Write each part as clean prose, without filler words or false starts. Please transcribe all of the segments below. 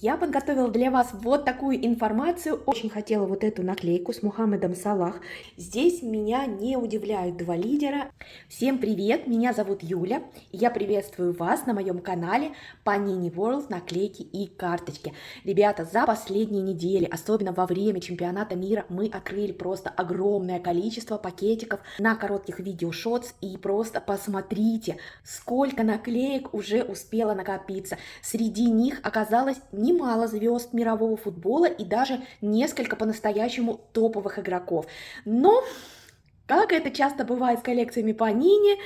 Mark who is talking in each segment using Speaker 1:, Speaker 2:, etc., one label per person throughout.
Speaker 1: Я подготовила для вас вот такую информацию. Очень хотела вот эту наклейку с Мухаммедом Салах. Здесь меня не удивляют два лидера. Всем привет, меня зовут Юля. И я приветствую вас на моем канале Panini World наклейки и карточки. Ребята, за последние недели, особенно во время чемпионата мира, мы открыли просто огромное количество пакетиков на коротких видео-шотс. И просто посмотрите, сколько наклеек уже успело накопиться. Среди них оказалось немало звезд мирового футбола и даже несколько по-настоящему топовых игроков. Но, как это часто бывает с коллекциями Panini,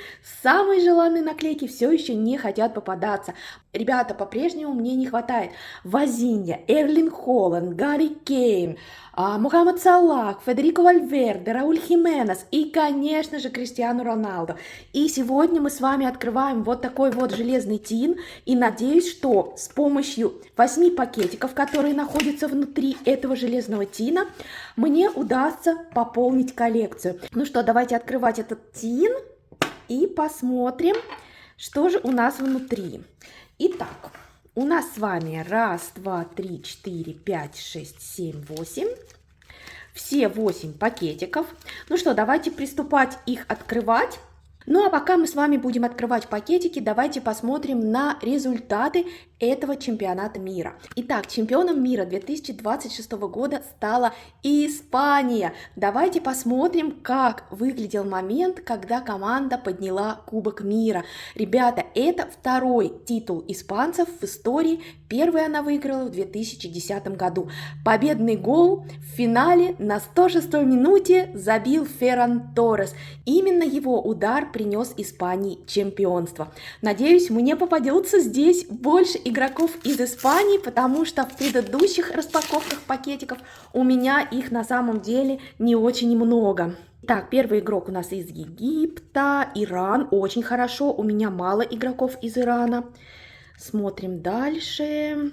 Speaker 1: самые желанные наклейки все еще не хотят попадаться. Ребята, по-прежнему мне не хватает Вазинья, Эрлин Холланд, Гарри Кейн, Мухаммед Салах, Федерико Вальверде, Рауль Хименес и, конечно же, Криштиану Роналду. И сегодня мы с вами открываем вот такой вот железный тин. И надеюсь, что с помощью 8 пакетиков, которые находятся внутри этого железного тина, мне удастся пополнить коллекцию. Ну что, давайте открывать этот тин и посмотрим, что же у нас внутри. Итак, у нас с вами 1, 2, 3, 4, 5, 6, 7, 8. Все 8 пакетиков. Ну что, давайте приступать их открывать. Ну а пока мы с вами будем открывать пакетики, давайте посмотрим на результаты этого чемпионата мира. Итак, чемпионом мира 2026 года стала Испания. Давайте посмотрим, как выглядел момент, когда команда подняла Кубок мира. Ребята, это второй титул испанцев в истории. Первый она выиграла в 2010 году. Победный гол в финале на 106-й минуте забил Ферран Торрес. Именно его удар принес Испании чемпионство. Надеюсь, мне попадется здесь больше игроков из Испании, потому что в предыдущих распаковках пакетиков у меня их на самом деле не очень много. Так, первый игрок у нас из Египта, Иран, очень хорошо, у меня мало игроков из Ирана. Смотрим дальше.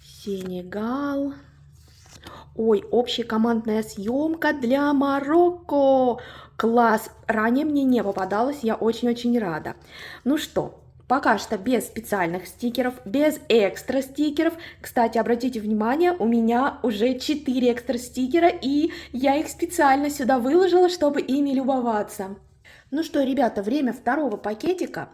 Speaker 1: Сенегал. Ой, общекомандная съемка для Марокко. Класс! Ранее мне не попадалось, я очень-очень рада. Ну что, пока что без специальных стикеров, без экстра стикеров. Кстати, обратите внимание, у меня уже 4 экстра стикера, и я их специально сюда выложила, чтобы ими любоваться. Ну что, ребята, время второго пакетика.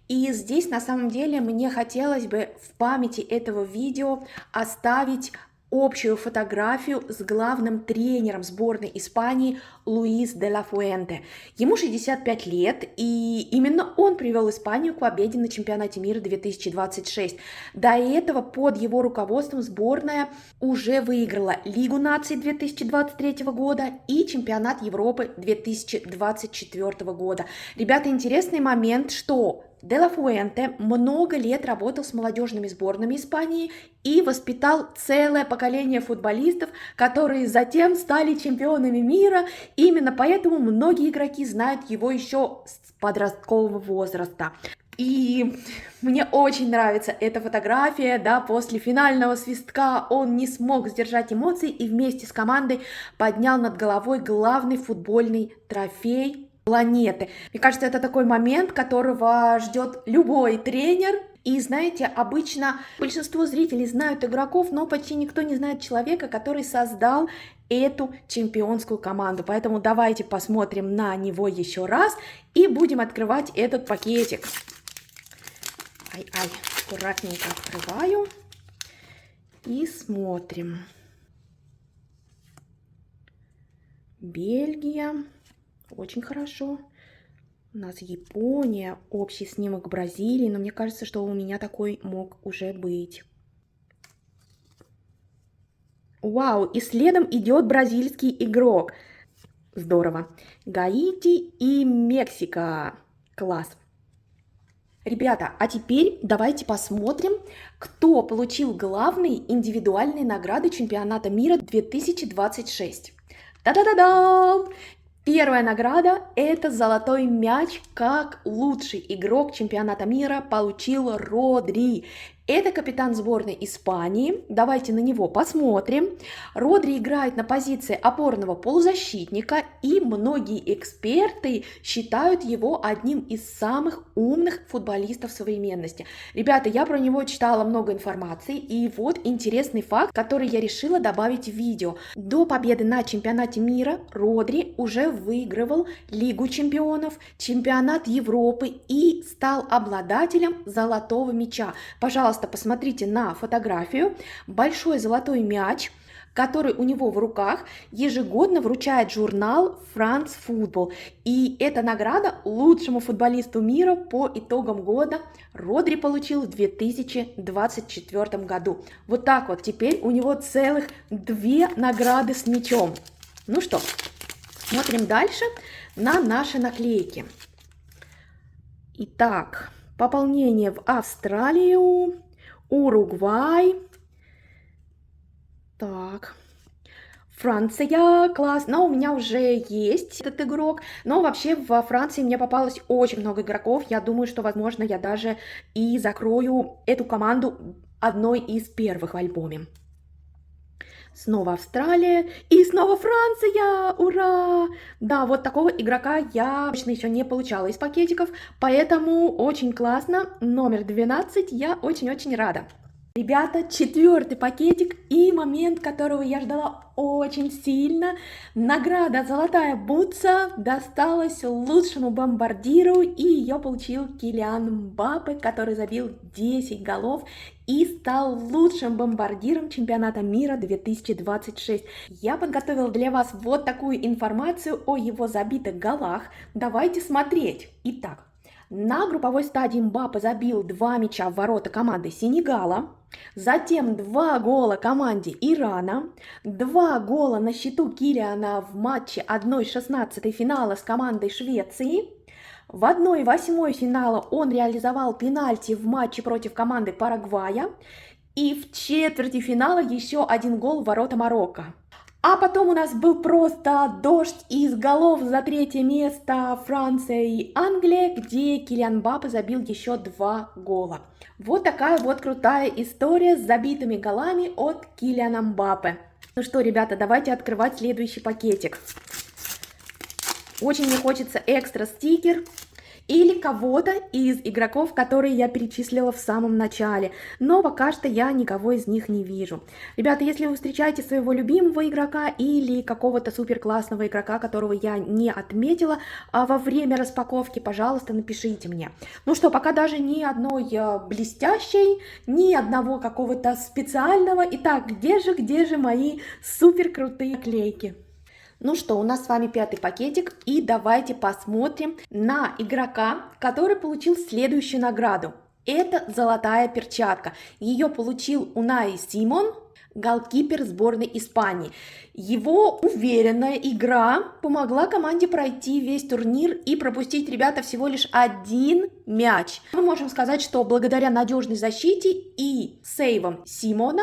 Speaker 1: И здесь на самом деле мне хотелось бы в памяти этого видео оставить общую фотографию с главным тренером сборной Испании Луис де ла Фуэнте. Ему 65 лет, и именно он привел Испанию к победе на чемпионате мира 2026. До этого под его руководством сборная уже выиграла Лигу наций 2023 года и чемпионат Европы 2024 года. Ребята, интересный момент, что де ла Фуэнте много лет работал с молодежными сборными Испании и воспитал целое поколение футболистов, которые затем стали чемпионами мира. Именно поэтому многие игроки знают его еще с подросткового возраста. И мне очень нравится эта фотография, да, после финального свистка он не смог сдержать эмоций и вместе с командой поднял над головой главный футбольный трофей планеты. Мне кажется, это такой момент, которого ждет любой тренер. И знаете, обычно большинство зрителей знают игроков, но почти никто не знает человека, который создал эту чемпионскую команду. Поэтому давайте посмотрим на него еще раз и будем открывать этот пакетик. Ай-ай, аккуратненько открываю и смотрим. Бельгия. Очень хорошо. У нас Япония, общий снимок Бразилии, но мне кажется, что у меня такой мог уже быть. Вау, и следом идет бразильский игрок. Здорово. Гаити и Мексика. Класс. Ребята, а теперь давайте посмотрим, кто получил главные индивидуальные награды чемпионата мира 2026. Та-да-да-дам! Первая награда – это золотой мяч, как лучший игрок чемпионата мира получил Родри. Это капитан сборной Испании. Давайте на него посмотрим. Родри играет на позиции опорного полузащитника, и многие эксперты считают его одним из самых умных футболистов современности. Ребята, я про него читала много информации, и вот интересный факт, который я решила добавить в видео. До победы на чемпионате мира Родри уже выигрывал Лигу чемпионов, чемпионат Европы и стал обладателем золотого мяча. Пожалуйста, посмотрите на фотографию. Большой золотой мяч, который у него в руках, ежегодно вручает журнал France Football. И эта награда лучшему футболисту мира по итогам года Родри получил в 2024 году. Вот так вот, теперь у него целых 2 награды с мячом. Ну что, смотрим дальше на наши наклейки. Итак, пополнение в Австралию, Уругвай. Так, Франция, класс, но у меня уже есть этот игрок, но вообще во Франции мне попалось очень много игроков, я думаю, что, возможно, я даже и закрою эту команду одной из первых в альбоме. Снова Австралия и снова Франция, ура! Да, вот такого игрока я точно еще не получала из пакетиков, поэтому очень классно, номер 12, я очень-очень рада. Ребята, 4-й пакетик и момент, которого я ждала очень сильно. Награда «Золотая бутса» досталась лучшему бомбардиру, и ее получил Килиан Мбаппе, который забил 10 голов и стал лучшим бомбардиром чемпионата мира 2026. Я подготовила для вас вот такую информацию о его забитых голах. Давайте смотреть. Итак, на групповой стадии Мбаппе забил 2 мяча в ворота команды Сенегала, затем 2 гола команде Ирана, 2 гола на счету Килиана в матче 1/16 финала с командой Швеции. В 1/8 финала он реализовал пенальти в матче против команды Парагвая. И в четверти финала еще 1 гол в ворота Марокко. А потом у нас был просто дождь из голов за 3-е место Франция и Англия, где Килиан Мбаппе забил еще 2 гола. Вот такая вот крутая история с забитыми голами от Килиана Мбаппе. Ну что, ребята, давайте открывать следующий пакетик. Очень мне хочется экстра стикер или кого-то из игроков, которые я перечислила в самом начале, но пока что я никого из них не вижу. Ребята, если вы встречаете своего любимого игрока или какого-то супер классного игрока, которого я не отметила во время распаковки, пожалуйста, напишите мне. Ну что, пока даже ни одной блестящей, ни одного какого-то специального. Итак, где же мои супер крутые клейки? Ну что, у нас с вами 5-й пакетик, и давайте посмотрим на игрока, который получил следующую награду. Это золотая перчатка. Ее получил Унай Симон, голкипер сборной Испании. Его уверенная игра помогла команде пройти весь турнир и пропустить, ребята, всего лишь 1 мяч. Мы можем сказать, что благодаря надежной защите и сейвам Симона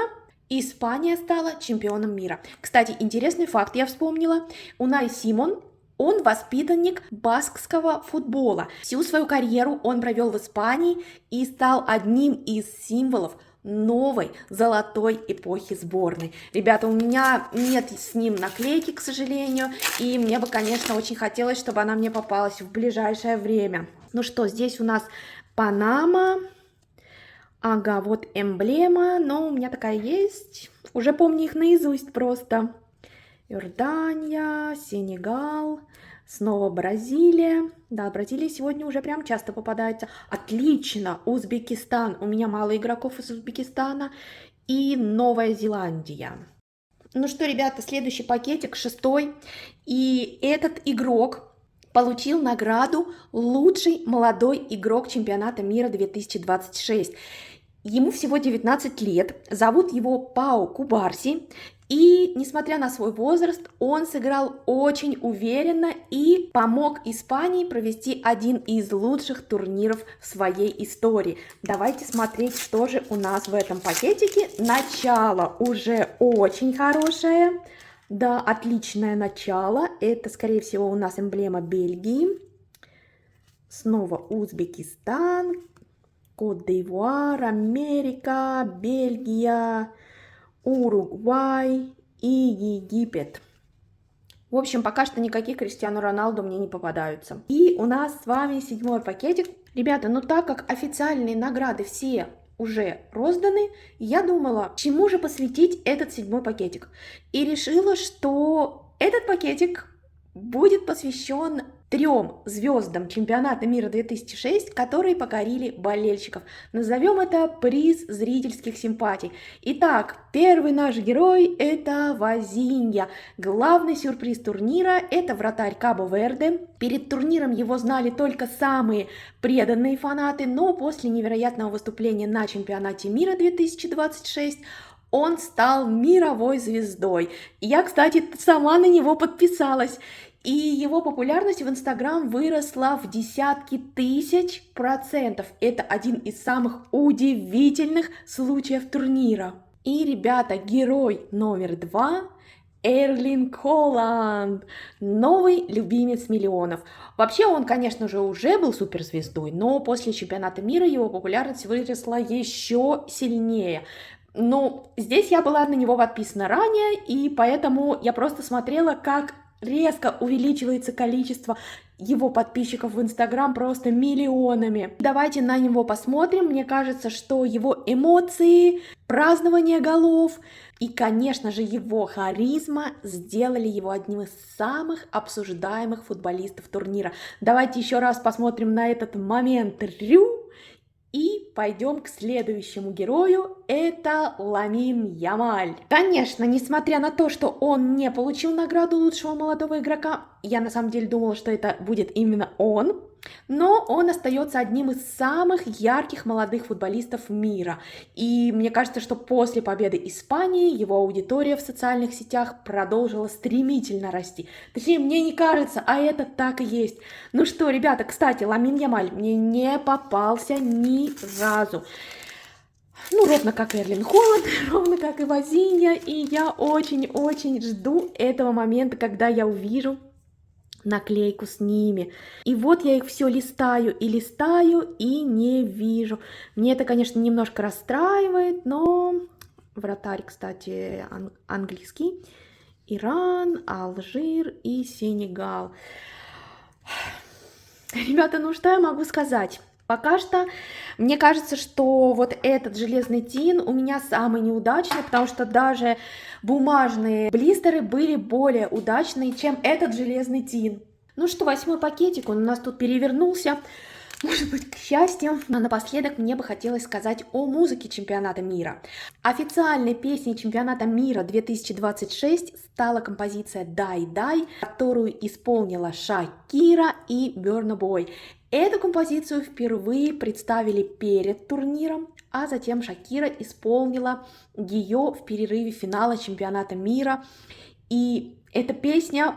Speaker 1: Испания стала чемпионом мира. Кстати, интересный факт я вспомнила. Унай Симон, он воспитанник баскского футбола. Всю свою карьеру он провел в Испании и стал одним из символов новой золотой эпохи сборной. Ребята, у меня нет с ним наклейки, к сожалению, и мне бы, конечно, очень хотелось, чтобы она мне попалась в ближайшее время. Ну что, здесь у нас Панама. Ага, вот эмблема, но у меня такая есть. Уже помню их наизусть просто. Иордания, Сенегал, снова Бразилия. Да, Бразилия сегодня уже прям часто попадается. Отлично, Узбекистан. У меня мало игроков из Узбекистана. И Новая Зеландия. Ну что, ребята, следующий пакетик, 6-й. И этот игрок получил награду «Лучший молодой игрок чемпионата мира 2026». Ему всего 19 лет, зовут его Пау Кубарси, и, несмотря на свой возраст, он сыграл очень уверенно и помог Испании провести один из лучших турниров в своей истории. Давайте смотреть, что же у нас в этом пакетике. Начало уже очень хорошее. Да, отличное начало. Это, скорее всего, у нас эмблема Бельгии. Снова Узбекистан. Кот-д'Ивуар, Америка, Бельгия, Уругвай и Египет. В общем, пока что никаких Криштиану Роналду мне не попадаются. И у нас с вами 7-й пакетик. Ребята, ну так как официальные награды все уже розданы, я думала, чему же посвятить этот 7-й пакетик. И решила, что этот пакетик будет посвящен 3 звездам чемпионата мира 2006, которые покорили болельщиков. Назовем это приз зрительских симпатий. Итак, первый наш герой – это Возинья. Главный сюрприз турнира – это вратарь Кабо-Верде. Перед турниром его знали только самые преданные фанаты, но после невероятного выступления на чемпионате мира 2026 он стал мировой звездой. Я, кстати, сама на него подписалась. И его популярность в Инстаграм выросла в десятки тысяч %. Это один из самых удивительных случаев турнира. И, ребята, герой номер 2 – Эрлинг Холланд, новый любимец миллионов. Вообще он, конечно же, уже был суперзвездой, но после чемпионата мира его популярность выросла еще сильнее. Ну, здесь я была на него подписана ранее, и поэтому я просто смотрела, как резко увеличивается количество его подписчиков в Инстаграм просто миллионами. Давайте на него посмотрим. Мне кажется, что его эмоции, празднование голов и, конечно же, его харизма сделали его одним из самых обсуждаемых футболистов турнира. Давайте еще раз посмотрим на этот момент. И пойдем к следующему герою, это Ламин Ямаль. Конечно, несмотря на то, что он не получил награду лучшего молодого игрока, я на самом деле думала, что это будет именно он, но он остается одним из самых ярких молодых футболистов мира. И мне кажется, что после победы Испании его аудитория в социальных сетях продолжила стремительно расти. Точнее, мне не кажется, а это так и есть. Ну что, ребята, кстати, Ламин Ямаль мне не попался ни разу. Ну, ровно как и Эрлинг Холланд, ровно как и Возинья. И я очень-очень жду этого момента, когда я увижу наклейку с ними. И вот я их все листаю и не вижу. Мне это, конечно, немножко расстраивает, но вратарь, кстати, английский. Иран, Алжир и Сенегал. Ребята, ну что я могу сказать? Пока что мне кажется, что вот этот железный тин у меня самый неудачный, потому что даже бумажные блистеры были более удачные, чем этот железный тин. Ну что, 8-й пакетик, он у нас тут перевернулся, может быть, к счастью. Но напоследок мне бы хотелось сказать о музыке чемпионата мира. Официальной песней чемпионата мира 2026 стала композиция «Дай, дай», которую исполнила Шакира и Burna Boy. Эту композицию впервые представили перед турниром, а затем Шакира исполнила ее в перерыве финала чемпионата мира. И эта песня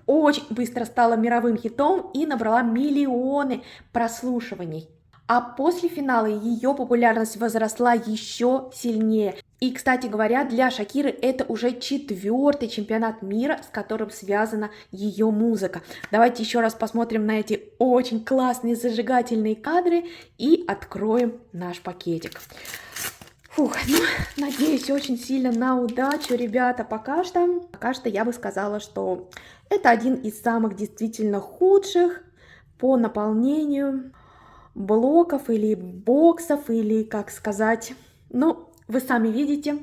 Speaker 1: очень быстро стала мировым хитом и набрала миллионы прослушиваний. А после финала ее популярность возросла еще сильнее. И, кстати говоря, для Шакиры это уже 4-й чемпионат мира, с которым связана ее музыка. Давайте еще раз посмотрим на эти очень классные зажигательные кадры и откроем наш пакетик. Фух, ну, надеюсь очень сильно на удачу, ребята. Пока что я бы сказала, что это один из самых действительно худших по наполнению блоков или боксов, или, как сказать, ну, вы сами видите.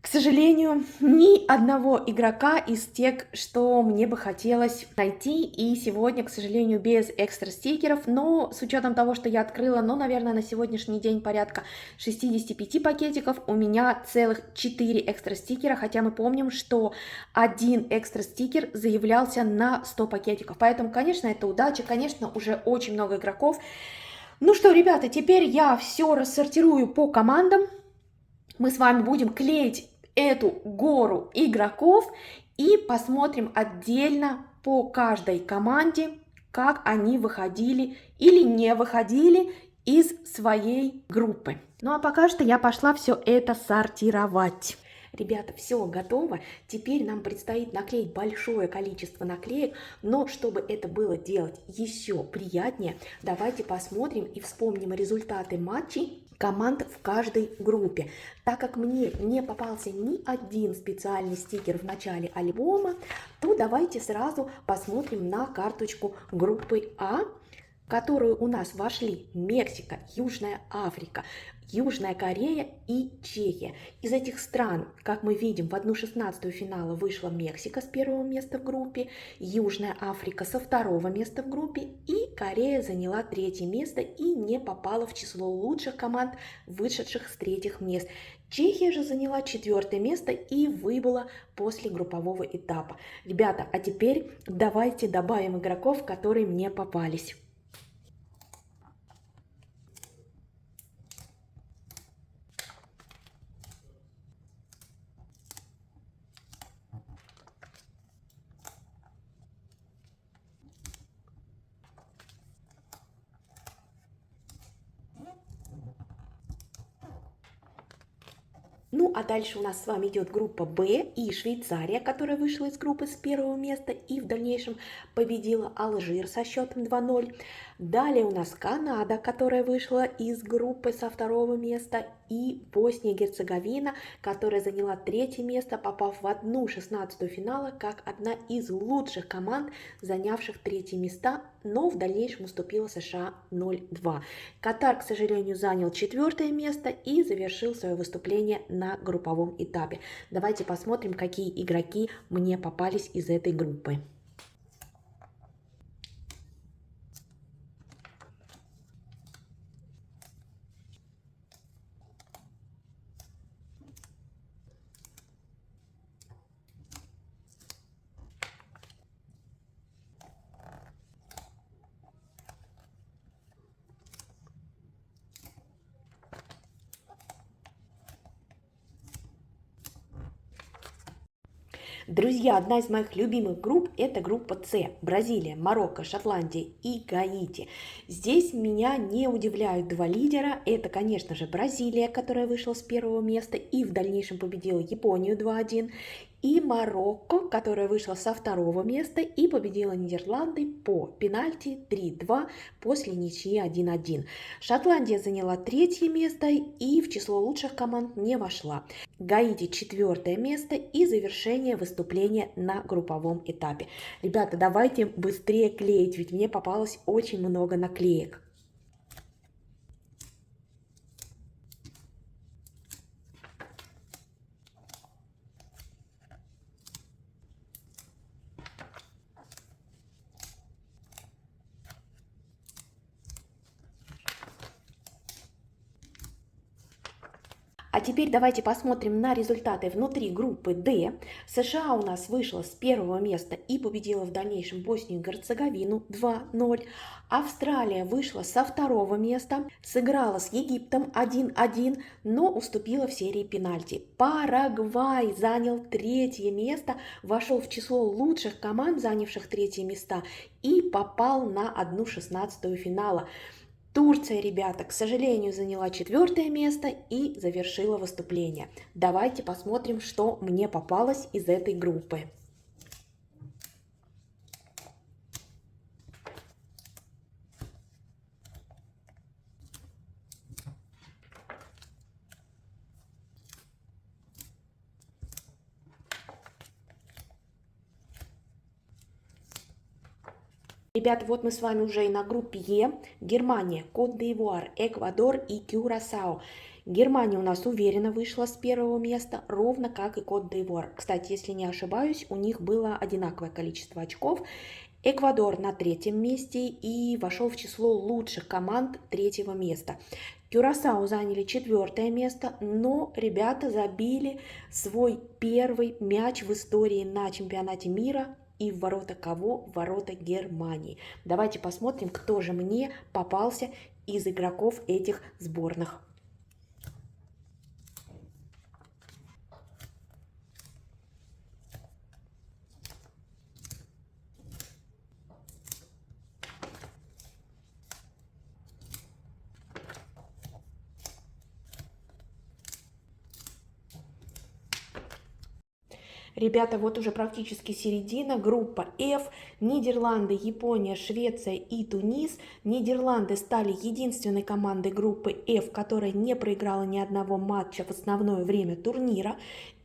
Speaker 1: К сожалению, ни одного игрока из тех, что мне бы хотелось найти, и сегодня, к сожалению, без экстра стикеров, но с учетом того, что я открыла, ну, наверное, на сегодняшний день порядка 65 пакетиков, у меня целых 4 экстра стикера, хотя мы помним, что один экстра стикер заявлялся на 100 пакетиков, поэтому, конечно, это удача, конечно, уже очень много игроков. Ну что, ребята, теперь я все рассортирую по командам, мы с вами будем клеить эту гору игроков и посмотрим отдельно по каждой команде, как они выходили или не выходили из своей группы. Ну а пока что я пошла все это сортировать. Ребята, все готово. Теперь нам предстоит наклеить большое количество наклеек, но чтобы это было делать еще приятнее, давайте посмотрим и вспомним результаты матчей команд в каждой группе. Так как мне не попался ни один специальный стикер в начале альбома, то давайте сразу посмотрим на карточку группы А, в которую у нас вошли Мексика, Южная Африка, Южная Корея и Чехия. Из этих стран, как мы видим, в 1/16 финала вышла Мексика с первого места в группе, Южная Африка со второго места в группе и Корея заняла третье место и не попала в число лучших команд, вышедших с третьих мест. Чехия же заняла четвертое место и выбыла после группового этапа. Ребята, а теперь давайте добавим игроков, которые мне попались. Ну, а дальше у нас с вами идет группа Б и Швейцария, которая вышла из группы с первого места и в дальнейшем победила Алжир со счетом 2-0. Далее у нас Канада, которая вышла из группы со второго места, и Босния и Герцеговина, которая заняла третье место, попав в 1/16 финала как одна из лучших команд, занявших третьи места, но в дальнейшем уступила США 0-2. Катар, к сожалению, занял четвертое место и завершил свое выступление на групповом этапе. Давайте посмотрим, какие игроки мне попались из этой группы. Друзья, одна из моих любимых групп – это группа С. Бразилия, Марокко, Шотландия и Гаити. Здесь меня не удивляют два лидера. Это, конечно же, Бразилия, которая вышла с первого места и в дальнейшем победила Японию 2-1. И Марокко, которая вышла со второго места и победила Нидерланды по пенальти 3-2 после ничьи 1-1. Шотландия заняла третье место и в число лучших команд не вошла. Гаити четвертое место и завершение выступления на групповом этапе. Ребята, давайте быстрее клеить, ведь мне попалось очень много наклеек. А теперь давайте посмотрим на результаты внутри группы D. США у нас вышла с первого места и победила в дальнейшем Боснию и Герцеговину 2-0. Австралия вышла со второго места, сыграла с Египтом 1-1, но уступила в серии пенальти. Парагвай занял третье место, вошел в число лучших команд, занявших третье места, и попал на 1/16 финала. Турция, ребята, к сожалению, заняла четвертое место и завершила выступление. Давайте посмотрим, что мне попалось из этой группы. Ребята, вот мы с вами уже и на группе Е. Германия, Кот-д'Ивуар, Эквадор и Кюрасао. Германия у нас уверенно вышла с первого места, ровно как и Кот-д'Ивуар. Кстати, если не ошибаюсь, у них было одинаковое количество очков. Эквадор на третьем месте и вошел в число лучших команд третьего места. Кюрасао заняли четвертое место, но ребята забили свой первый мяч в истории на чемпионате мира. И в ворота кого? В ворота Германии. Давайте посмотрим, кто же мне попался из игроков этих сборных. Ребята, вот уже практически середина, группа F, Нидерланды, Япония, Швеция и Тунис. Нидерланды стали единственной командой группы F, которая не проиграла ни одного матча в основное время турнира.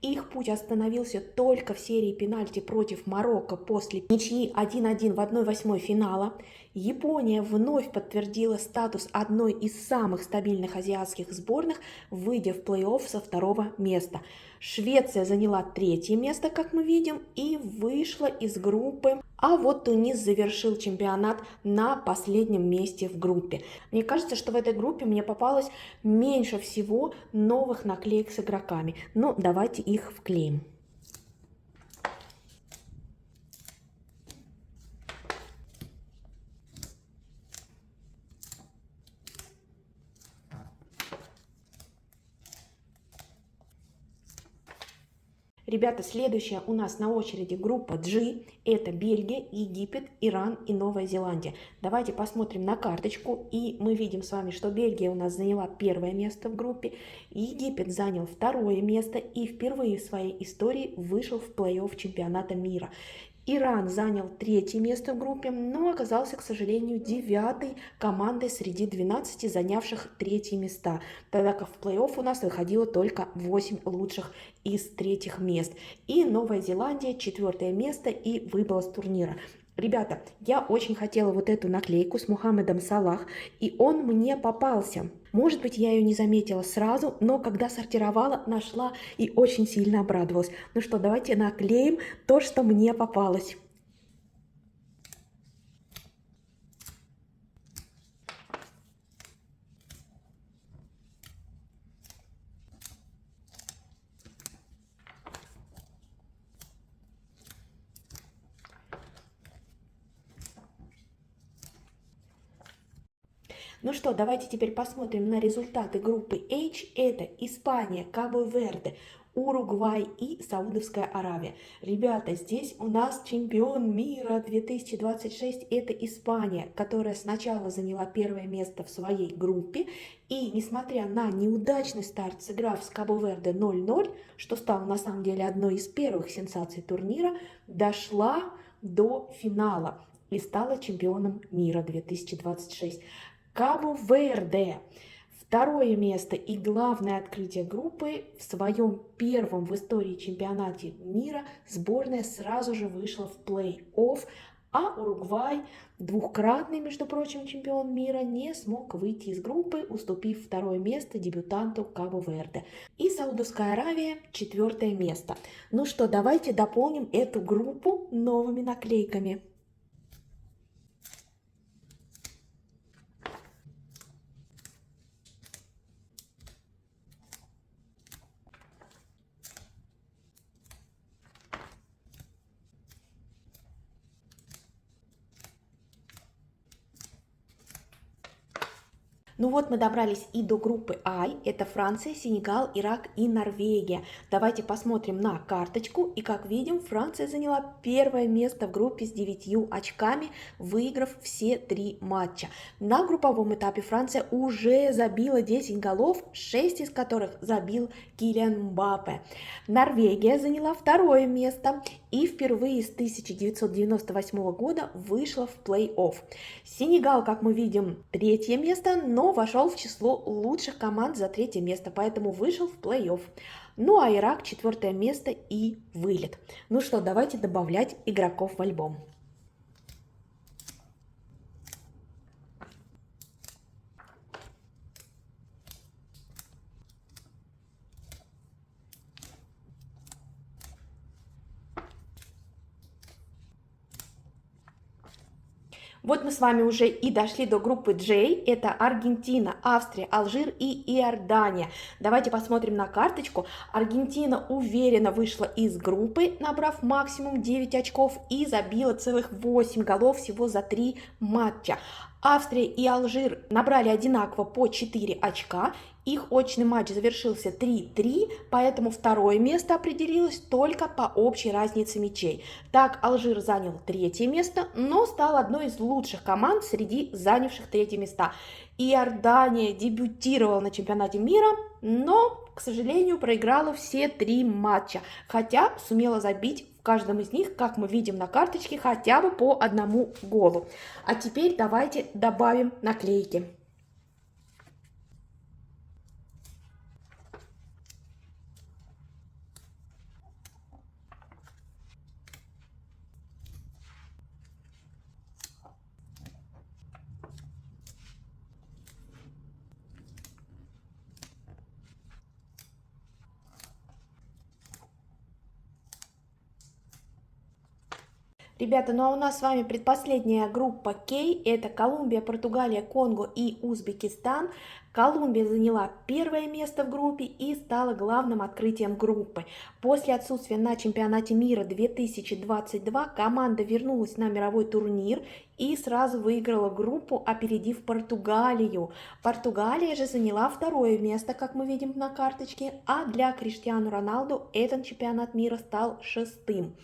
Speaker 1: Их путь остановился только в серии пенальти против Марокко после ничьи 1-1 в 1/8 финала. Япония вновь подтвердила статус одной из самых стабильных азиатских сборных, выйдя в плей-офф со второго места. Швеция заняла третье место, как мы видим, и вышла из группы. А вот Тунис завершил чемпионат на последнем месте в группе. Мне кажется, что в этой группе мне попалось меньше всего новых наклеек с игроками. Но давайте их вклеим. Ребята, следующая у нас на очереди группа G. Это Бельгия, Египет, Иран и Новая Зеландия. Давайте посмотрим на карточку. И мы видим с вами, что Бельгия у нас заняла первое место в группе. Египет занял второе место и впервые в своей истории вышел в плей-офф чемпионата мира. Иран занял третье место в группе, но оказался, к сожалению, девятой командой среди 12 занявших третьи места, тогда как в плей-офф у нас выходило только 8 лучших из третьих мест. И Новая Зеландия четвертое место и выбыла с турнира. Ребята, я очень хотела вот эту наклейку с Мухаммедом Салах, и он мне попался. Может быть, я ее не заметила сразу, но когда сортировала, нашла и очень сильно обрадовалась. Ну что, давайте наклеим то, что мне попалось. Ну что, давайте теперь посмотрим на результаты группы H. Это Испания, Кабо-Верде, Уругвай и Саудовская Аравия. Ребята, здесь у нас чемпион мира 2026, это Испания, которая сначала заняла первое место в своей группе. И несмотря на неудачный старт, сыграв с Кабо-Верде 0-0, что стало на самом деле одной из первых сенсаций турнира, дошла до финала и стала чемпионом мира 2026. Кабо-Верде. Второе место и главное открытие группы. В своем первом в истории чемпионате мира сборная сразу же вышла в плей-офф, а Уругвай, двукратный, между прочим, чемпион мира, не смог выйти из группы, уступив второе место дебютанту Кабо-Верде. И Саудовская Аравия четвертое место. Ну что, давайте дополним эту группу новыми наклейками. Ну вот мы добрались и до группы I. Это Франция, Сенегал, Ирак и Норвегия. Давайте посмотрим на карточку. И как видим, Франция заняла первое место в группе с 9 очками, выиграв все 3 матча. На групповом этапе Франция уже забила 10 голов, 6 из которых забил Килиан Мбаппе. Норвегия заняла второе место и впервые с 1998 года вышла в плей-офф. Сенегал, как мы видим, третье место, но вошел в число лучших команд за третье место, поэтому вышел в плей-офф. Ну а Ирак четвертое место и вылет. Ну что, давайте добавлять игроков в альбом. Вот мы с вами уже и дошли до группы J. Это Аргентина, Австрия, Алжир и Иордания. Давайте посмотрим на карточку. Аргентина уверенно вышла из группы, набрав максимум 9 очков и забила целых 8 голов всего за 3 матча. Австрия и Алжир набрали одинаково по 4 очка Их очный матч завершился 3-3, поэтому второе место определилось только по общей разнице мячей. Так, Алжир занял третье место, но стал одной из лучших команд среди занявших третье места. Иордания дебютировала на чемпионате мира, но, к сожалению, проиграла все 3 матча, хотя сумела забить в каждом из них, как мы видим на карточке, хотя бы по 1 голу. А теперь давайте добавим наклейки. Ребята, ну а у нас с вами предпоследняя группа К, это Колумбия, Португалия, Конго и Узбекистан. Колумбия заняла первое место в группе и стала главным открытием группы. После отсутствия на чемпионате мира 2022 команда вернулась на мировой турнир и сразу выиграла группу, опередив Португалию. Португалия же заняла второе место, как мы видим на карточке, а для Криштиану Роналду этот чемпионат мира стал 6-м.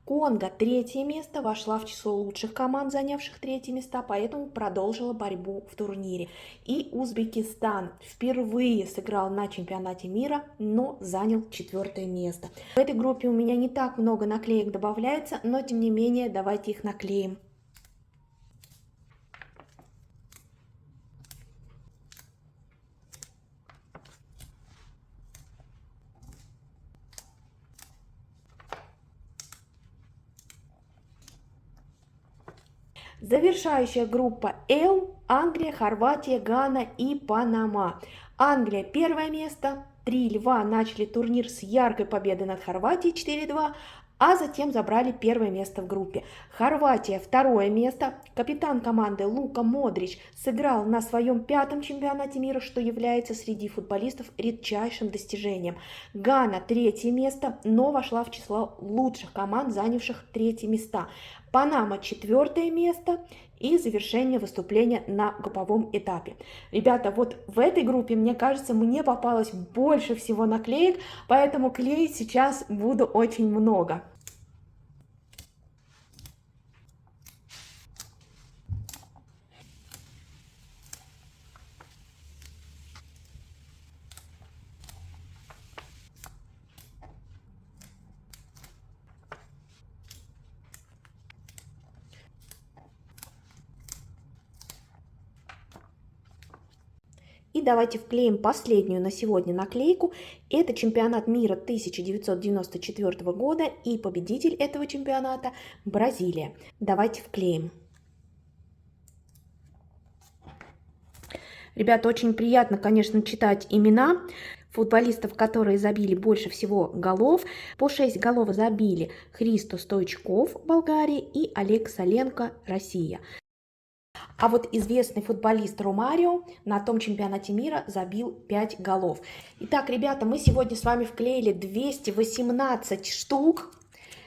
Speaker 1: Конго третье место, вошла в число лучших команд, занявших третье места, поэтому продолжила борьбу в турнире. И Узбекистан впервые сыграл на чемпионате мира, но занял 4-е место. В этой группе у меня не так много наклеек добавляется, но тем не менее давайте их наклеим. Завершающая группа Л, Англия, Хорватия, Гана и Панама. Англия первое место, 3 льва начали турнир с яркой победой над Хорватией 4-2, а затем забрали первое место в группе. Хорватия второе место, капитан команды Лука Модрич сыграл на своем 5-м чемпионате мира, что является среди футболистов редчайшим достижением. Гана третье место, но вошла в число лучших команд, занявших третьи места. Панама 4-е место и завершение выступления на групповом этапе. Ребята, вот в этой группе, мне кажется, мне попалось больше всего наклеек, поэтому клеить сейчас буду очень много. И давайте вклеим последнюю на сегодня наклейку. Это чемпионат мира 1994 года и победитель этого чемпионата Бразилия. Давайте вклеим. Ребята, очень приятно, конечно, читать имена футболистов, которые забили больше всего голов. По 6 голов забили Христо Стоичков, Болгария, и Олег Соленко, Россия. А вот известный футболист Ромарио на том чемпионате мира забил 5 голов. Итак, ребята, мы сегодня с вами вклеили 218 штук.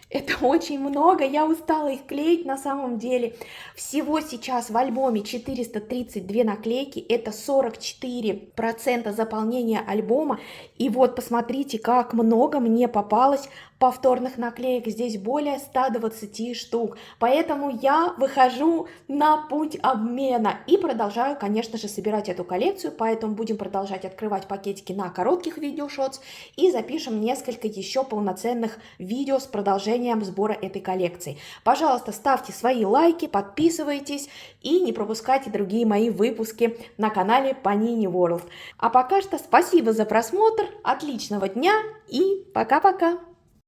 Speaker 1: Это очень много, я устала их клеить на самом деле. Всего сейчас в альбоме 432 наклейки, это 44% заполнения альбома. И вот посмотрите, как много мне попалось повторных наклеек, здесь более 120 штук. Поэтому я выхожу на путь обмена и продолжаю, конечно же, собирать эту коллекцию. Поэтому будем продолжать открывать пакетики на коротких видеошотс и запишем несколько еще полноценных видео с продолжением сбора этой коллекции. Пожалуйста, ставьте свои лайки, подписывайтесь и не пропускайте другие мои выпуски на канале Panini World. А пока что спасибо за просмотр, отличного дня и пока-пока!